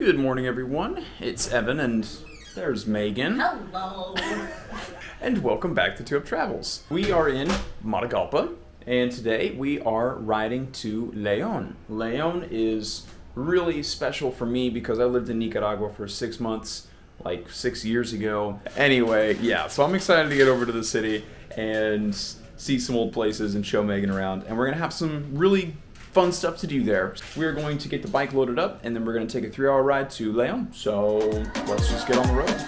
Good morning, everyone. It's Evan, and there's Megan. Hello. And welcome back to Two Up Travels. We are in Matagalpa, and today we are riding to León. León is really special for me because I lived in Nicaragua for 6 months, like 6 years ago. Anyway, yeah, so I'm excited to get over to the city and see some old places and show Megan around. And we're gonna have some really fun stuff to do there. We're going to get the bike loaded up and then we're going to take a 3-hour ride to León. So let's just get on the road.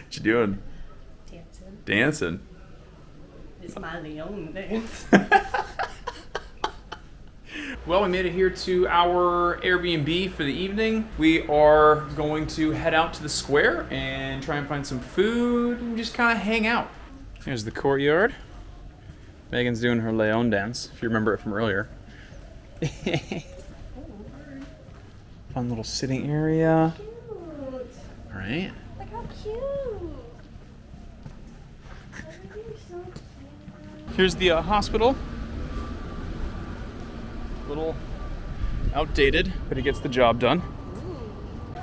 What you doing? Dancing. It's my León dance. Well, we made it here to our Airbnb for the evening. We are going to head out to the square and try and find some food and just kind of hang out. Here's the courtyard. Megan's doing her León dance, if you remember it from earlier. Fun little sitting area. Cute. All right. Look how cute. You're so cute. Here's the hospital. A little outdated, but it gets the job done. Wow.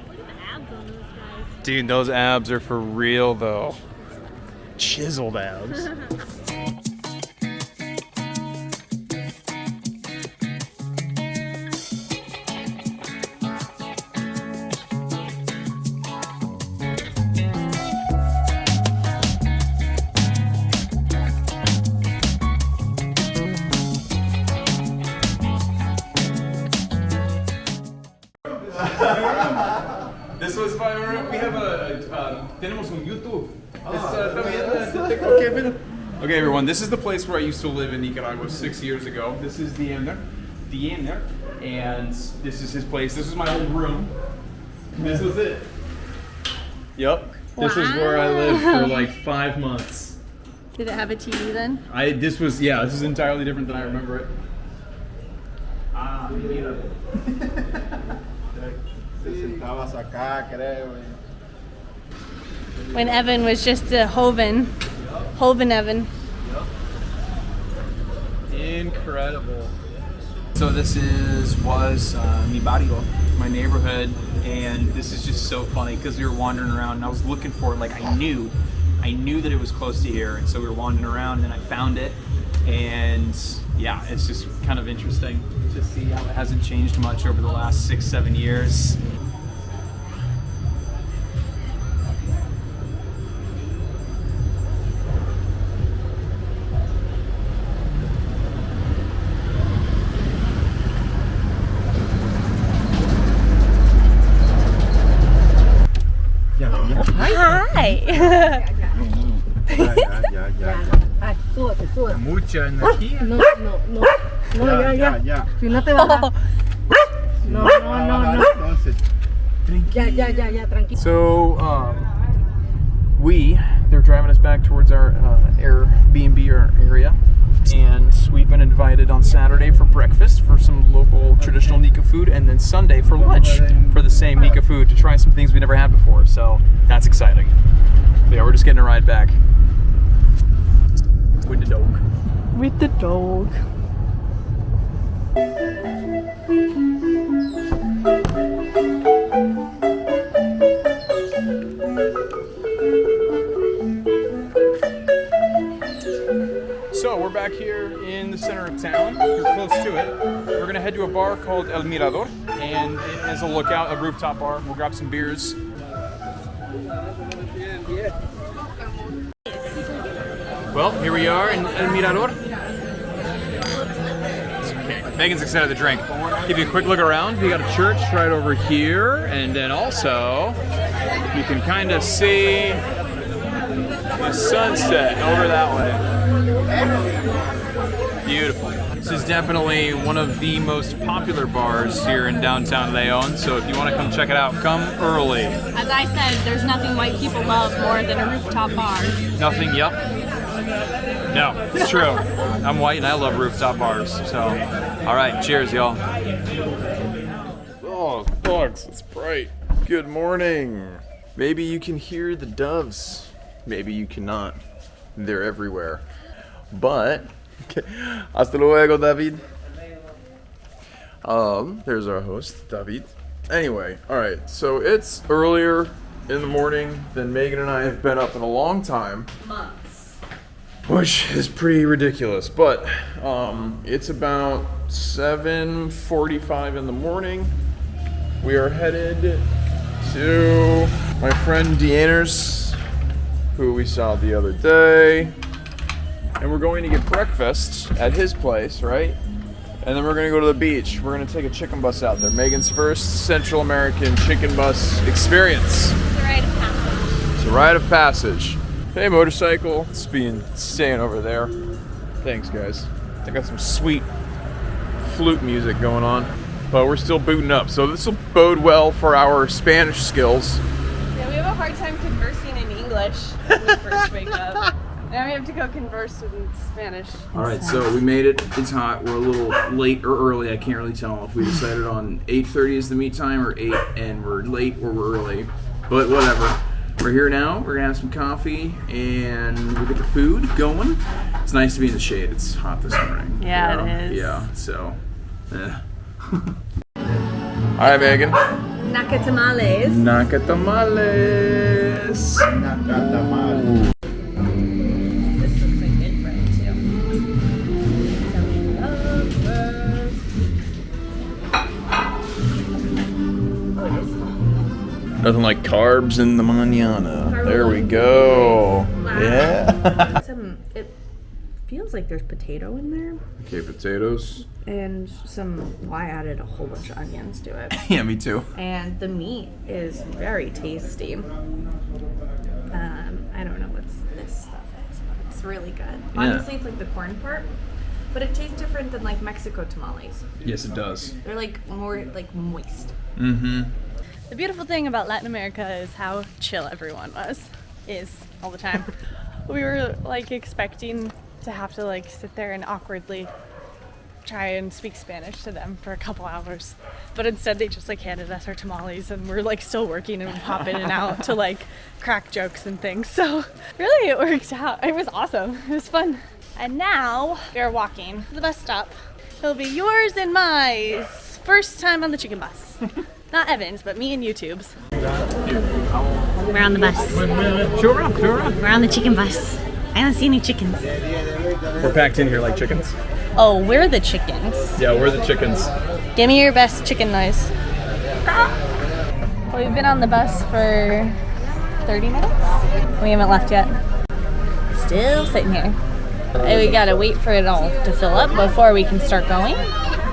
Look at the abs on those guys. Dude, those abs are for real though. Chiseled abs. This was we have tenemos un YouTube. Okay, everyone, this is the place where I used to live in Nicaragua 6 years ago. This is the owner, and this is his place. This is my old room. This was it. Yep. This is where I lived for like 5 months. Did it have a TV then? This is entirely different than I remember it. Mira. When Evan was just a Hoven. Hoven Evan. Incredible. So this was mi barrio, my neighborhood, and this is just so funny because we were wandering around and I was looking for it. Like I knew that it was close to here, and so we were wandering around and I found it, and yeah, it's just kind of interesting to see how it hasn't changed much over the last 6-7 years. Hi. Mucha energía. No, ya. Si no te va a dar. No. Ya, tranquilo. So, they're driving us back towards our Airbnb area, and we've been invited on Saturday for breakfast for some local traditional Nica food, and then Sunday for lunch for the same Nica food to try some things we never had before. So that's exciting. But yeah, we're just getting a ride back with the dog. With the dog. So we're back here in the center of town. We're close to it. We're gonna head to a bar called El Mirador, and it has a lookout, a rooftop bar. We'll grab some beers. Well, here we are in El Mirador. Okay. Megan's excited to drink. Give you a quick look around. We got a church right over here, and then also you can kind of see the sunset over that way. Beautiful. This is definitely one of the most popular bars here in downtown Leon, so if you want to come check it out, come early. As I said, there's nothing white people love more than a rooftop bar. Nothing, yep. No, it's true. I'm white and I love rooftop bars, so. All right, cheers, y'all. Oh, dogs, it's bright. Good morning. Maybe you can hear the doves. Maybe you cannot. They're everywhere. But, hasta luego, David. There's our host, David. Anyway, all right, so it's earlier in the morning than Megan and I have been up in a long time. Months. Which is pretty ridiculous, but it's about 7:45 in the morning. We are headed to my friend Deanna's, who we saw the other day, and we're going to get breakfast at his place, right? And then we're going to go to the beach. We're going to take a chicken bus out there. Megan's first Central American chicken bus experience. It's a rite of passage. It's a rite of passage. Hey, motorcycle. It's staying over there. Thanks, guys. I got some sweet flute music going on, but we're still booting up. So this will bode well for our Spanish skills. Yeah, we have a hard time conversing in English when we first wake up. Now we have to go converse in Spanish. All right, so we made it. It's hot. We're a little late or early. I can't really tell if we decided on 8:30 is the meet time or 8, and we're late or we're early. But whatever. We're here now. We're gonna have some coffee and we'll get the food going. It's nice to be in the shade. It's hot this morning. Yeah, it is. Yeah, so. Hi, Megan. Nacatamales. Nacatamales. Nacatamales. This looks like good bread too. Nothing like carbs in the mañana. There we go. Wow. Yeah. It feels like there's potato in there, Okay, potatoes. and I added a whole bunch of onions to it. Yeah, me too. And the meat is very tasty. I don't know what this stuff is, but it's really good. Yeah. Honestly, it's like the corn part, but it tastes different than like Mexico tamales. Yes, it does. They're like more like moist. Mm-hmm. The beautiful thing about Latin America is how chill everyone is all the time. We were like expecting to have to like sit there and awkwardly try and speak Spanish to them for a couple hours, but instead they just like handed us our tamales and we're like still working and we pop in and out to like crack jokes and things. So really it worked out. It was awesome. It was fun. And now we are walking to the bus stop. It'll be yours and my first time on the chicken bus. Not Evan's, but me and YouTube's. We're on the bus. Sure. We're on the chicken bus. I don't see any chickens. We're packed in here like chickens. Oh, we're the chickens. Yeah, we're the chickens. Give me your best chicken noise. Well, we've been on the bus for 30 minutes. We haven't left yet. Still sitting here. And we gotta wait for it all to fill up before we can start going.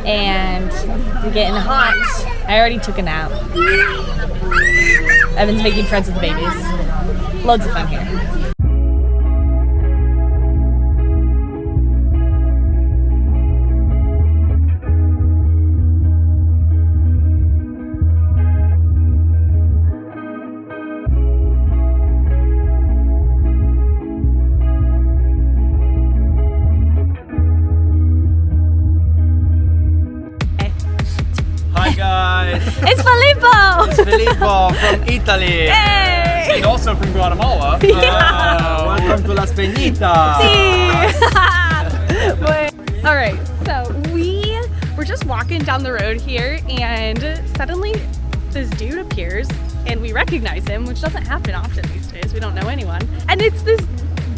And it's getting hot. I already took a nap. Evan's making friends with the babies. Loads of fun here. Hi guys. It's Filippo! It's Filippo from Italy. Hey! And also from Guatemala. Welcome to Las Pinitas. All right, so we were just walking down the road here and suddenly this dude appears and we recognize him, which doesn't happen often these days. We don't know anyone. And it's this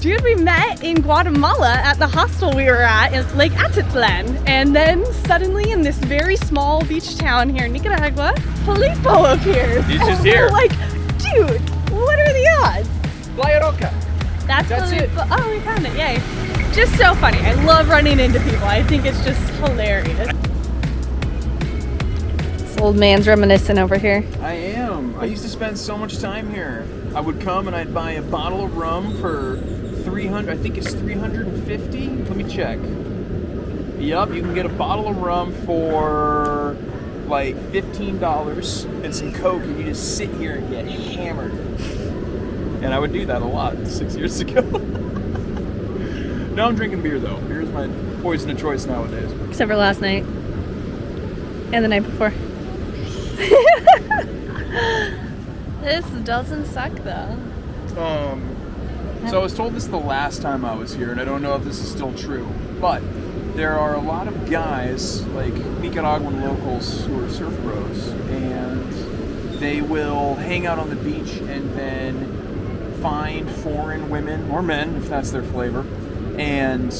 dude we met in Guatemala at the hostel we were at in Lake Atitlan. And then suddenly in this very small beach town here in Nicaragua, Filippo appears. He's And just we're here. like, dude, what are the odds? Playa Roca. That's That's really it. Oh, we found it. Yay. Just so funny. I love running into people. I think it's just hilarious. This old man's reminiscing over here. I am. I used to spend so much time here. I would come and I'd buy a bottle of rum for 300. I think it's 350. Let me check. Yup, you can get a bottle of rum for like $15 and some Coke, and you just sit here and get hammered. And I would do that a lot 6 years ago. Now I'm drinking beer though. Beer is my poison of choice nowadays. Except for last night. And the night before. This doesn't suck though. So I was told this the last time I was here, and I don't know if this is still true, but there are a lot of guys, like Nicaraguan locals, who are surf bros, and they will hang out on the beach and then find foreign women, or men, if that's their flavor, and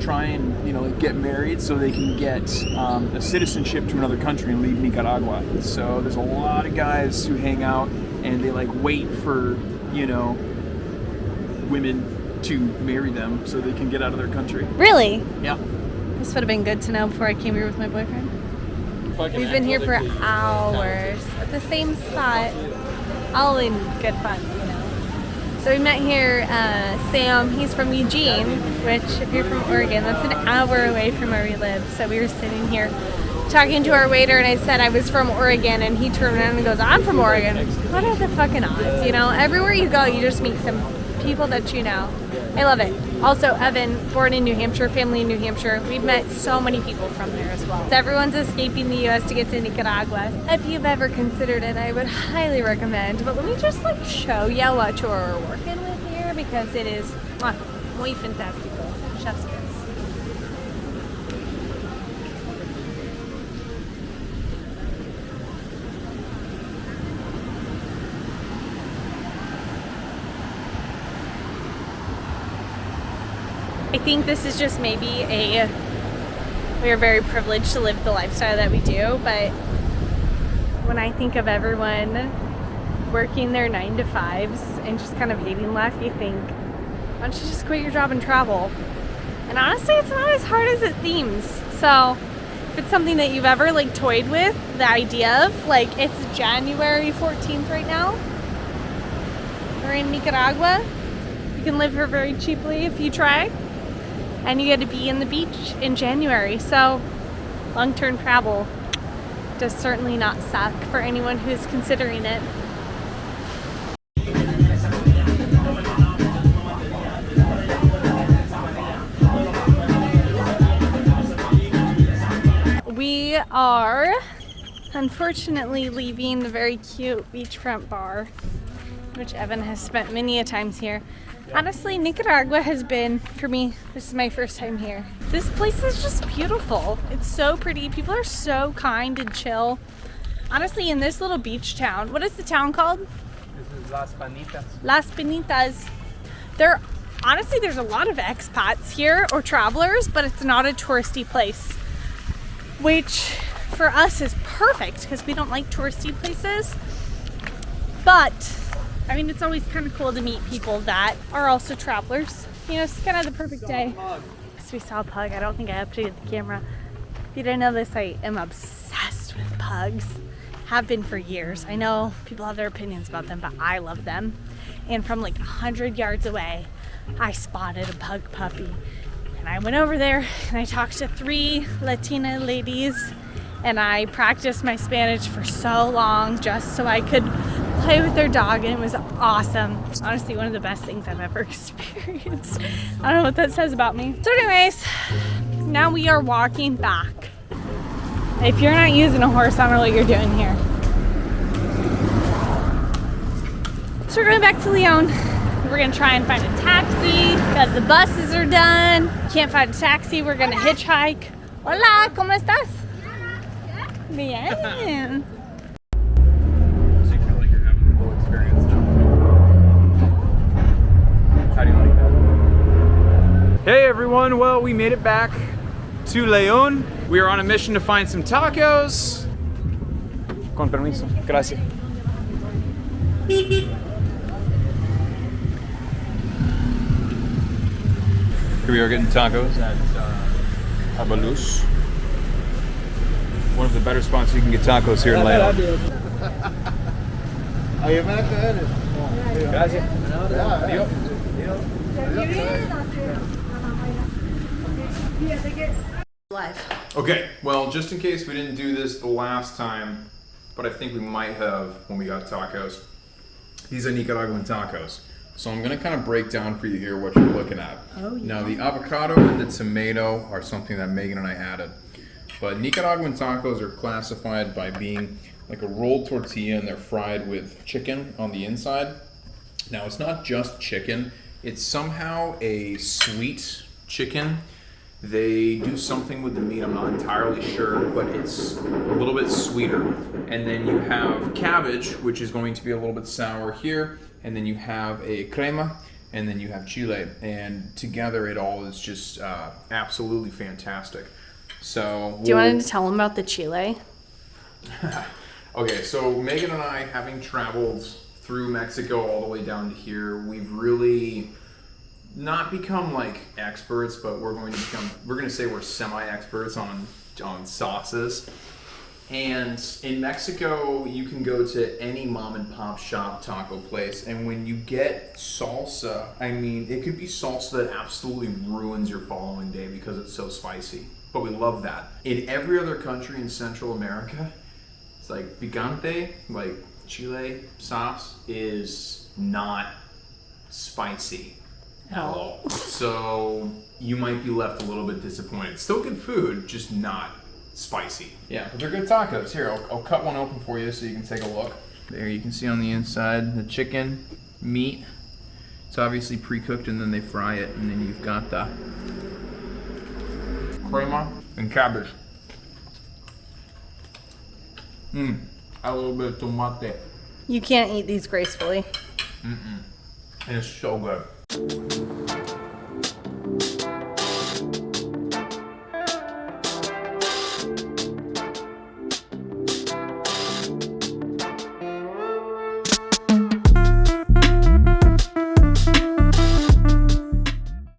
try and, like, get married so they can get a citizenship to another country and leave Nicaragua. So there's a lot of guys who hang out and they, like, wait for, women to marry them so they can get out of their country. Really? Yeah. This would have been good to know before I came here with my boyfriend. We've been here for hours at the same spot, all in good fun, So we met here, Sam, he's from Eugene, which if you're from Oregon, that's an hour away from where we live. So we were sitting here talking to our waiter, and I said I was from Oregon, and he turned around and goes, I'm from Oregon. What are the fucking odds, Everywhere you go, you just meet some people that you know. I love it. Also, Evan, born in New Hampshire, family in New Hampshire. We've met so many people from there as well. Everyone's escaping the U.S. to get to Nicaragua. If you've ever considered it, I would highly recommend. But let me just show you what you're working with here, because it is muy fantástico. Chef's kiss. I think this is just maybe we are very privileged to live the lifestyle that we do, but when I think of everyone working their 9 to 5s and just kind of hating life, you think, why don't you just quit your job and travel? And honestly, it's not as hard as it seems. So if it's something that you've ever toyed with, the idea of, it's January 14th right now, we're in Nicaragua, you can live here very cheaply if you try. And you get to be in the beach in January. So long-term travel does certainly not suck for anyone who's considering it. We are unfortunately leaving the very cute beachfront bar, which Evan has spent many a times here. Honestly, Nicaragua has been, for me, this is my first time here. This place is just beautiful. It's so pretty. People are so kind and chill. Honestly, in this little beach town, what is the town called? This is Las Pinitas. Las Pinitas. Honestly, there's a lot of expats here, or travelers, but it's not a touristy place, which for us is perfect because we don't like touristy places. But it's always kind of cool to meet people that are also travelers. It's kind of the perfect day. So we saw a pug. I don't think I updated the camera. If you didn't know this, I am obsessed with pugs. Have been for years. I know people have their opinions about them, but I love them. And from 100 yards away, I spotted a pug puppy. And I went over there and I talked to 3 Latina ladies, and I practiced my Spanish for so long just so I could play with their dog, and it was awesome. Honestly, one of the best things I've ever experienced. I don't know what that says about me. So anyways, now we are walking back. If you're not using a horse, I don't know what you're doing here. So we're going back to Leon. We're gonna try and find a taxi because the buses are done. Can't find a taxi, we're gonna hitchhike. Hola, ¿cómo estás? Bien. How do you like that? Hey everyone, well, we made it back to León. We are on a mission to find some tacos. Con permiso, gracias. Here we are getting tacos at Abalus. One of the better spots you can get tacos here in Leon. Gracias. Okay, well, just in case we didn't do this the last time, but I think we might have when we got tacos. These are Nicaraguan tacos. So I'm gonna kind of break down for you here what you're looking at. Oh, yeah. Now the avocado and the tomato are something that Megan and I added. But Nicaraguan tacos are classified by being like a rolled tortilla and they're fried with chicken on the inside. Now it's not just chicken, it's somehow a sweet chicken. They do something with the meat, I'm not entirely sure, but it's a little bit sweeter. And then you have cabbage, which is going to be a little bit sour here. And then you have a crema, and then you have chile. And together it all is just absolutely fantastic. So Do you want to tell them about the chile? Okay, so Megan and I, having traveled through Mexico all the way down to here, we've really not become like experts, but we're going to say we're semi-experts on sauces. And in Mexico, you can go to any mom and pop shop taco place, and when you get salsa, I mean, it could be salsa that absolutely ruins your following day because it's so spicy. But we love that. In every other country in Central America, it's like picante, like chile sauce, is not spicy at all. So you might be left a little bit disappointed. Still good food, just not spicy. Yeah, but they're good tacos. Here, I'll cut one open for you so you can take a look. There, you can see on the inside the chicken, meat. It's obviously pre-cooked and then they fry it, and then you've got the crema and cabbage. A little bit of tomate. You can't eat these gracefully. And it's so good.